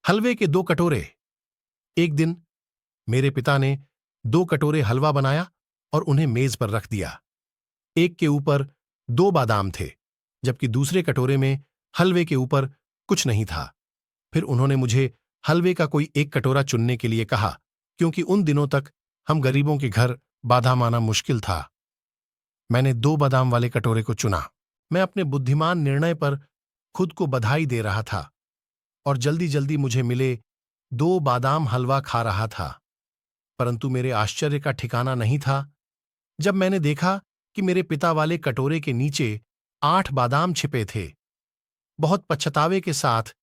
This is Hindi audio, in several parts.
हलवे के 2 कटोरे। एक दिन मेरे पिता ने 2 कटोरे हलवा बनाया और उन्हें मेज पर रख दिया। एक के ऊपर 2 बादाम थे, जबकि दूसरे कटोरे में हलवे के ऊपर कुछ नहीं था। फिर उन्होंने मुझे हलवे का कोई एक कटोरा चुनने के लिए कहा, क्योंकि उन दिनों तक हम गरीबों के घर बादाम आना मुश्किल था। मैंने 2 बादाम वाले कटोरे को चुना। मैं अपने बुद्धिमान निर्णय पर खुद को बधाई दे रहा था और जल्दी जल्दी मुझे मिले 2 बादाम हलवा खा रहा था। परंतु मेरे आश्चर्य का ठिकाना नहीं था जब मैंने देखा कि मेरे पिता वाले कटोरे के नीचे 8 बादाम छिपे थे। बहुत पछतावे के साथ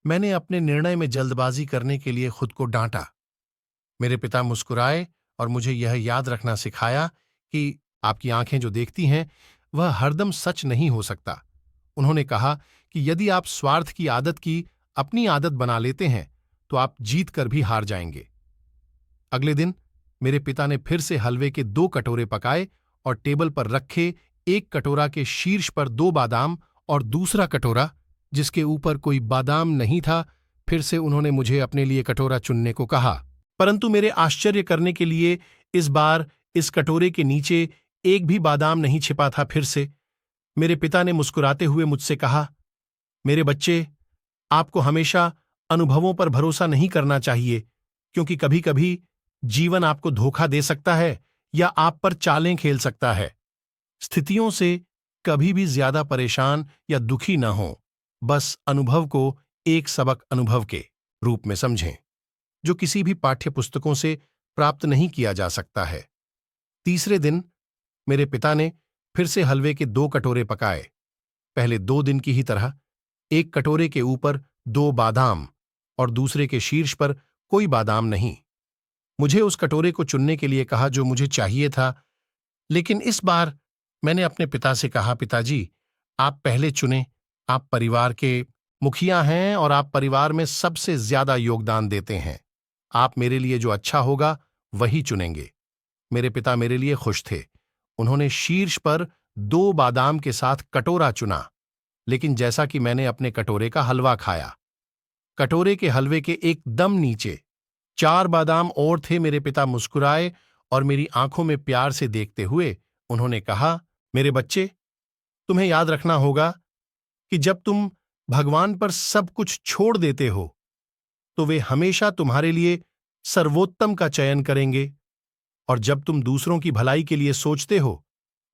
मैंने अपने निर्णय में जल्दबाजी करने के लिए खुद को डांटा। मेरे पिता मुस्कुराए और मुझे यह याद रखना सिखाया कि आपकी आंखें जो देखती हैं वह हरदम सच नहीं हो सकता। उन्होंने कहा कि यदि आप स्वार्थ की आदत की अपनी आदत बना लेते हैं तो आप जीत कर भी हार जाएंगे। अगले दिन मेरे पिता ने फिर से हलवे के 2 कटोरे पकाए और टेबल पर रखे एक कटोरा के शीर्ष पर 2 बादाम और दूसरा कटोरा जिसके ऊपर कोई बादाम नहीं था, फिर से उन्होंने मुझे अपने लिए कटोरा चुनने को कहा। परंतु मेरे आश्चर्य करने के लिए इस बार इस कटोरे के नीचे एक भी बादाम नहीं छिपा था। फिर से मेरे पिता ने मुस्कुराते हुए मुझसे कहा, मेरे बच्चे, आपको हमेशा अनुभवों पर भरोसा नहीं करना चाहिए, क्योंकि कभी कभी जीवन आपको धोखा दे सकता है या आप पर चालें खेल सकता है। स्थितियों से कभी भी ज्यादा परेशान या दुखी न हो, बस अनुभव को एक सबक अनुभव के रूप में समझें, जो किसी भी पाठ्य पुस्तकों से प्राप्त नहीं किया जा सकता है। तीसरे दिन मेरे पिता ने फिर से हलवे के 2 कटोरे पकाए। पहले 2 दिन की ही तरह एक कटोरे के ऊपर 2 बादाम और दूसरे के शीर्ष पर कोई बादाम नहीं। मुझे उस कटोरे को चुनने के लिए कहा जो मुझे चाहिए था, लेकिन इस बार मैंने अपने पिता से कहा, पिताजी, आप पहले चुनें। आप परिवार के मुखिया हैं और आप परिवार में सबसे ज्यादा योगदान देते हैं। आप मेरे लिए जो अच्छा होगा वही चुनेंगे। मेरे पिता मेरे लिए खुश थे। उन्होंने शीर्ष पर 2 बादाम के साथ कटोरा चुना, लेकिन जैसा कि मैंने अपने कटोरे का हलवा खाया, कटोरे के हलवे के एकदम नीचे 4 बादाम और थे। मेरे पिता मुस्कुराए और मेरी आंखों में प्यार से देखते हुए उन्होंने कहा, मेरे बच्चे, तुम्हें याद रखना होगा कि जब तुम भगवान पर सब कुछ छोड़ देते हो तो वे हमेशा तुम्हारे लिए सर्वोत्तम का चयन करेंगे, और जब तुम दूसरों की भलाई के लिए सोचते हो,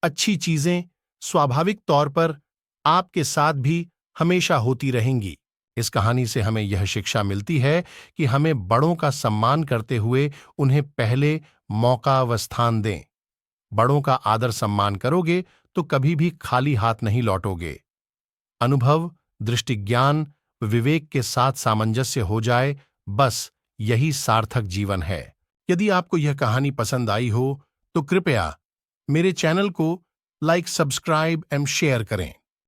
अच्छी चीजें स्वाभाविक तौर पर आपके साथ भी हमेशा होती रहेंगी। इस कहानी से हमें यह शिक्षा मिलती है कि हमें बड़ों का सम्मान करते हुए उन्हें पहले मौका व स्थान दें। बड़ों का आदर सम्मान करोगे तो कभी भी खाली हाथ नहीं लौटोगे। अनुभव, दृष्टिज्ञान, विवेक के साथ सामंजस्य हो जाए, बस यही सार्थक जीवन है। यदि आपको यह कहानी पसंद आई हो तो कृपया मेरे चैनल को लाइक, सब्सक्राइब एवं शेयर करें।